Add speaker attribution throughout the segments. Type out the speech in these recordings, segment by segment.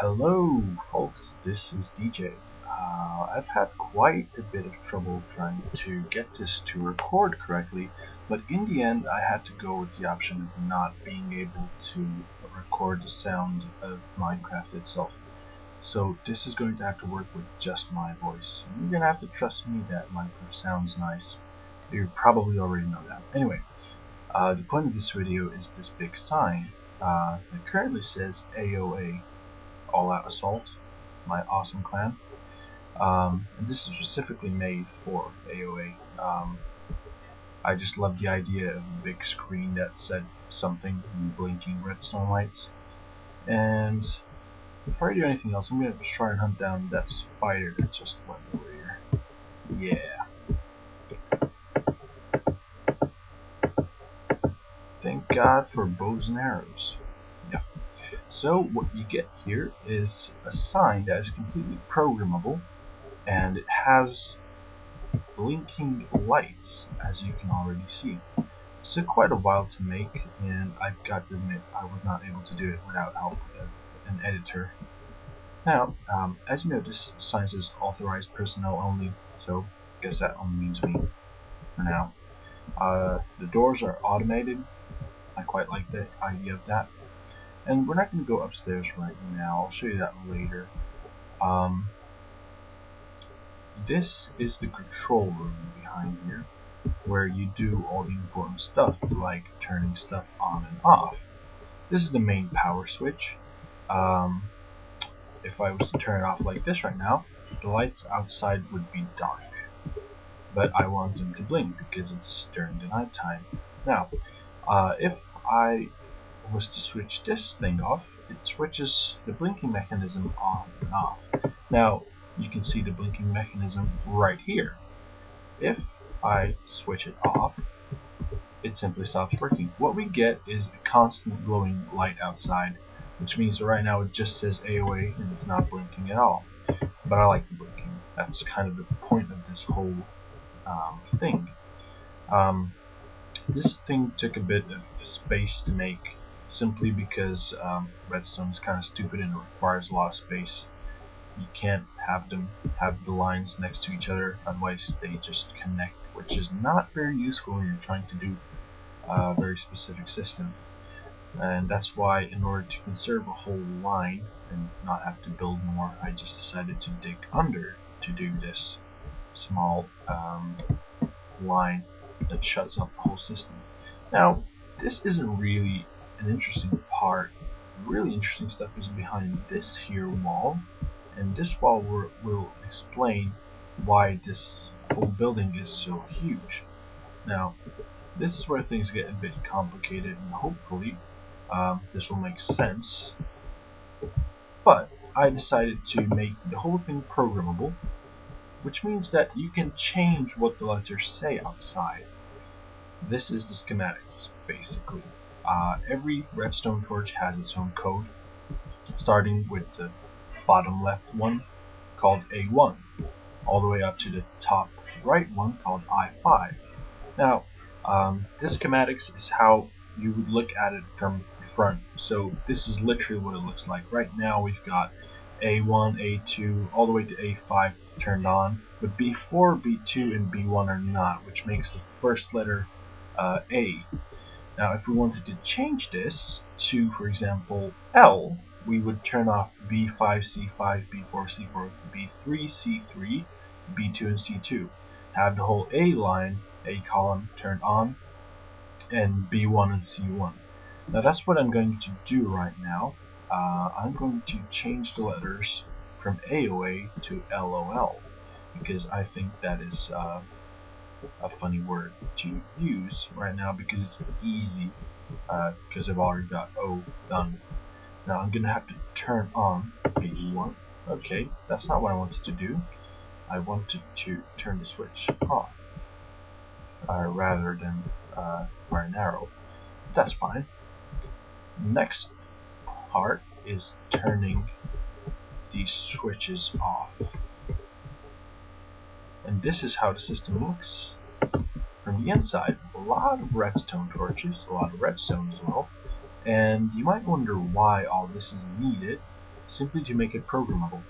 Speaker 1: Hello, folks. This is DJ. I've had quite a bit of trouble trying to get this to record correctly, but in the end, I had to go with the option of not being able to record the sound of Minecraft itself. So this is going to have to work with just my voice. You're gonna have to trust me that Minecraft sounds nice. You probably already know that. Anyway, the point of this video is this big sign that currently says AOA. All Out Assault, my awesome clan. And this is specifically made for AOA. I just love the idea of a big screen that said something in blinking redstone lights. And before I do anything else, I'm going to try and hunt down that spider that just went over here. Yeah. Thank God for bows and arrows. Yeah. So what you get here is a sign that is completely programmable, and it has blinking lights, as you can already see. It took quite a while to make, and I've got to admit I was not able to do it without help of an editor. Now, as you notice, the sign says authorized personnel only, so I guess that only means me for now. The doors are automated. I quite like the idea of that. And we're not going to go upstairs right now. I'll show you that later. This is the control room behind here, where you do all the important stuff, like turning stuff on and off. This is the main power switch. If I was to turn it off like this right now, the lights outside would be dark. But I want them to blink because it's during the night time. Now, if I was to switch this thing off, it switches the blinking mechanism on and off. Now, you can see the blinking mechanism right here. If I switch it off, it simply stops working. What we get is a constant glowing light outside, which means that right now it just says AOA and it's not blinking at all. But I like the blinking. That's kind of the point of this whole thing. This thing took a bit of space to make, simply because redstone is kind of stupid and it requires a lot of space. You can't have the lines next to each other, otherwise they just connect, which is not very useful when you're trying to do a very specific system. And that's why, in order to conserve a whole line and not have to build more, I just decided to dig under to do this small line that shuts off the whole system. Now, this isn't really an interesting part. The really interesting stuff is behind this here wall, and this wall will explain why this whole building is so huge. Now, this is where things get a bit complicated, and hopefully this will make sense. But I decided to make the whole thing programmable, which means that you can change what the letters say outside. This is the schematics, basically. Every redstone torch has its own code, starting with the bottom left one called A1, all the way up to the top right one called I5. Now, this schematics is how you would look at it from the front. So this is literally what it looks like. Right now we've got A1, A2, all the way to A5 turned on, but B4, B2, and B1 are not, which makes the first letter A. Now, if we wanted to change this to, for example, L, we would turn off B5, C5, B4, C4, B3, C3, B2, and C2. Have the whole A line, A column turned on, and B1 and C1. Now that's what I'm going to do right now. I'm going to change the letters from AOA to LOL, because I think that is a funny word to use right now, because it's easy, because I've already got O done. Now I'm going to have to turn on B1. Okay, that's not what I wanted to do. I wanted to turn the switch off, rather than fire an arrow. That's fine. Next part is turning these switches off. And this is how the system looks from the inside. A lot of redstone torches, a lot of redstone as well. And you might wonder why all this is needed. simply to make it programmable.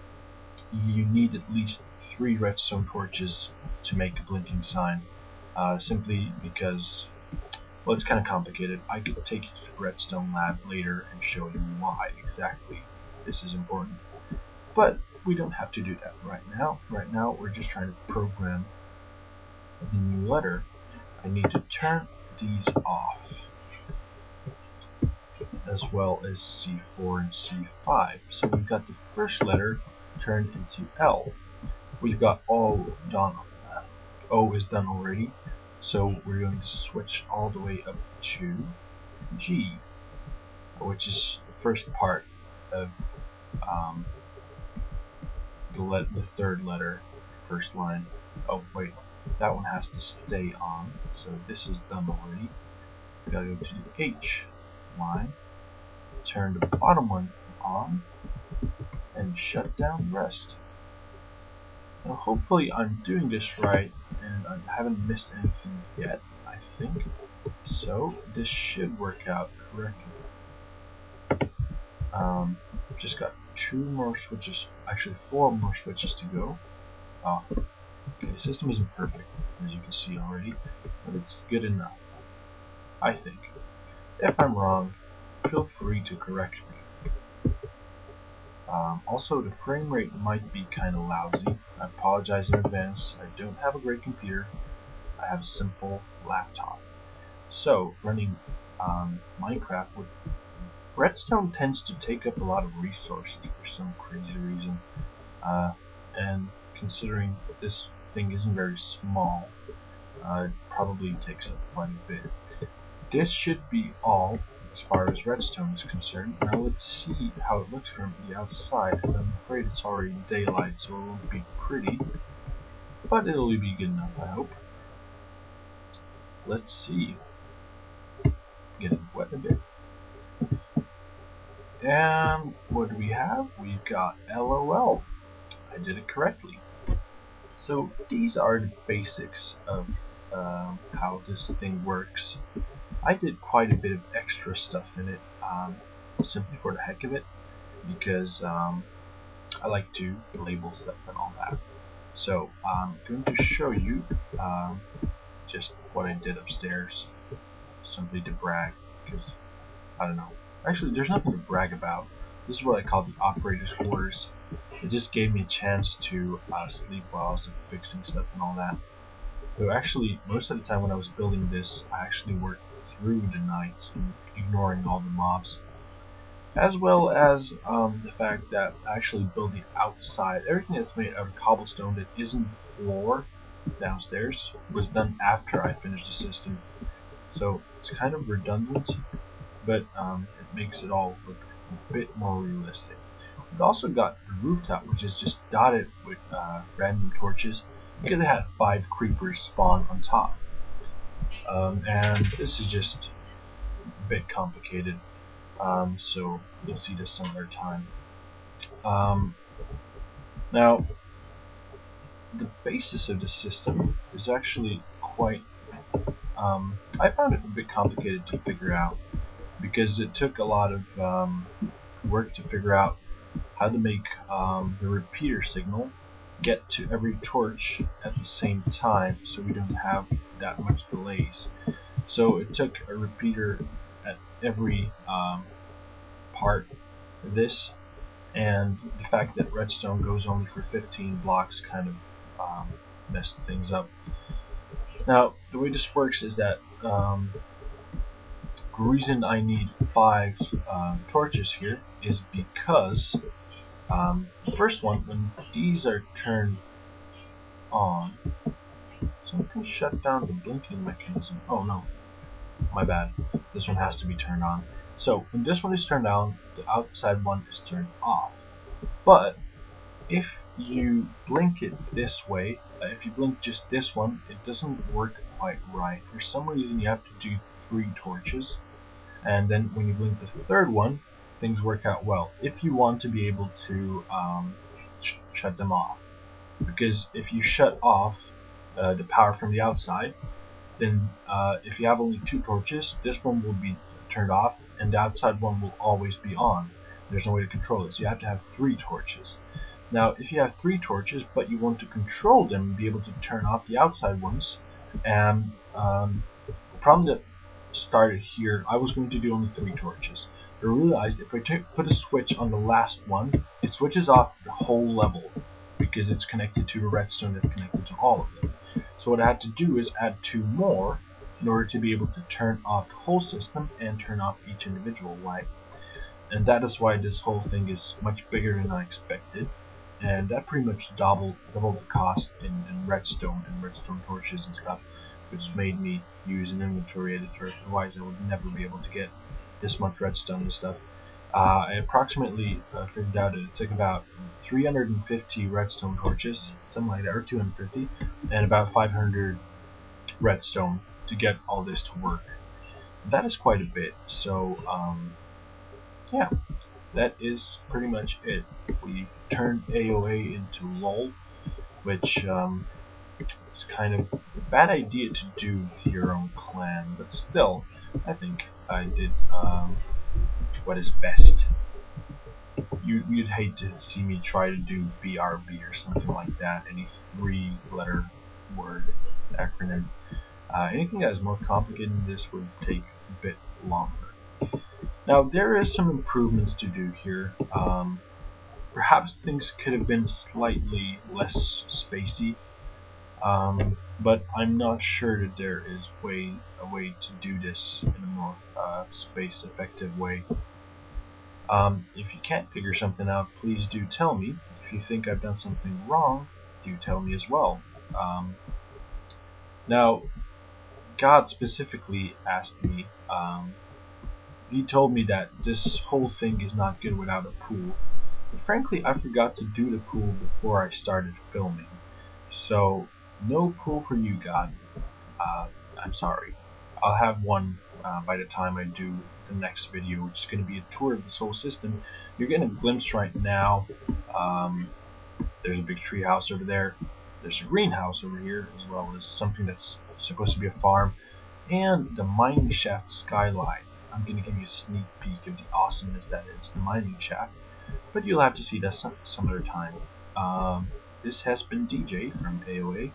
Speaker 1: You need at least 3 redstone torches to make a blinking sign, simply because, well, it's kind of complicated. I could take you to the redstone lab later and show you why exactly this is important, but we don't have to do that right now. Right now we're just trying to program the new letter. I need to turn these off, as well as C4 and C5. So we've got the first letter turned into L. We've got O done. O is done already, so we're going to switch all the way up to G, which is the first part of the third letter, first line. Oh wait, that one has to stay on, so this is done already. We gotta go to the H line, turn the bottom one on, and shut down the rest. Now hopefully I'm doing this right, and I haven't missed anything yet, I think. So this should work out correctly. Just got 2 more switches, actually 4 more switches to go. Oh, okay, the system isn't perfect, as you can see already, but it's good enough, I think. If I'm wrong, feel free to correct me. Also, the frame rate might be kind of lousy. I apologize in advance. I don't have a great computer. I have a simple laptop. So, running Minecraft with Redstone tends to take up a lot of resources for some crazy reason. And considering that this thing isn't very small, it probably takes up quite a bit. This should be all as far as redstone is concerned. Now let's see how it looks from the outside. I'm afraid it's already daylight, so it won't be pretty, but it'll be good enough, I hope. Let's see. Getting wet a bit. And what do we have? We've got LOL. I did it correctly. So these are the basics of how this thing works. I did quite a bit of extra stuff in it, simply for the heck of it, because I like to label stuff and all that. So I'm going to show you just what I did upstairs, simply to brag, because I don't know. Actually, there's nothing to brag about. This is what I call the operator's quarters. It just gave me a chance to sleep while I was fixing stuff and all that. So actually, most of the time when I was building this, I actually worked through the nights, ignoring all the mobs, as well as the fact that I actually build the outside. Everything that's made out of cobblestone that isn't the floor downstairs was done after I finished the system. So it's kind of redundant, but it makes it all look a bit more realistic. We've also got the rooftop, which is just dotted with random torches, because it had 5 creepers spawn on top. And this is just a bit complicated, so you'll see this some other time. Now, the basis of the system is actually quite, I found it a bit complicated to figure out, because it took a lot of work to figure out how to make the repeater signal get to every torch at the same time, so we don't have that much delays. So it took a repeater at every part of this, and the fact that redstone goes only for 15 blocks kind of messed things up. Now, the way this works is that the reason I need 5 torches here is because the first one, when these are turned on, something shut down the blinking mechanism. Oh no, my bad. This one has to be turned on. So when this one is turned on, the outside one is turned off. But if you blink it this way, if you blink just this one, it doesn't work quite right. For some reason you have to do 3 torches, and then when you blink the third one, things work out well, if you want to be able to shut them off. Because if you shut off the power from the outside, then if you have only 2 torches, this one will be turned off and the outside one will always be on. there's no way to control it. So you have to have 3 torches. Now, if you have 3 torches, but you want to control them and be able to turn off the outside ones, and the problem that started here, I was going to do only 3 torches. I realized if I put a switch on the last one, it switches off the whole level because it's connected to a redstone that's connected to all of them. So what I had to do is add 2 more in order to be able to turn off the whole system and turn off each individual light. And that is why this whole thing is much bigger than I expected. And that pretty much doubled the cost in redstone and redstone torches and stuff, which made me use an inventory editor. Otherwise I would never be able to get this much redstone and stuff. I approximately figured out it took about 350 redstone torches, something like that, or 250, and about 500 redstone to get all this to work. That is quite a bit. So yeah, that is pretty much it. We turned AOA into LOL, which is kind of a bad idea to do to your own clan, but still, I think I did what is best. You'd hate to see me try to do BRB or something like that, any 3-letter word acronym. Anything that is more complicated than this would take a bit longer. Now, there is some improvements to do here. Perhaps things could have been slightly less spacey, but I'm not sure that there is a way to do this in a more space-effective way. If you can't figure something out, please do tell me. If you think I've done something wrong, do tell me as well. Now, God specifically asked me, he told me that this whole thing is not good without a pool. But frankly, I forgot to do the pool before I started filming. So, no pool for you, God. I'm sorry. I'll have one by the time I do the next video, which is going to be a tour of this whole system. You're getting a glimpse right now. There's a big tree house over there. There's a greenhouse over here, as well as something that's supposed to be a farm, and the mining shaft skyline. I'm going to give you a sneak peek of the awesomeness that is the mining shaft, but you'll have to see that some other time. This has been DJ from AOA,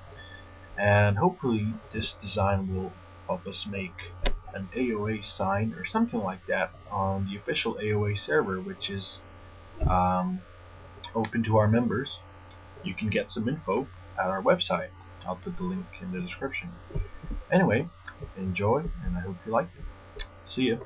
Speaker 1: and hopefully this design will help us make an AOA sign or something like that on the official AOA server, which is open to our members. You can get some info at our website. I'll put the link in the description. Anyway, enjoy, and I hope you liked it. See ya.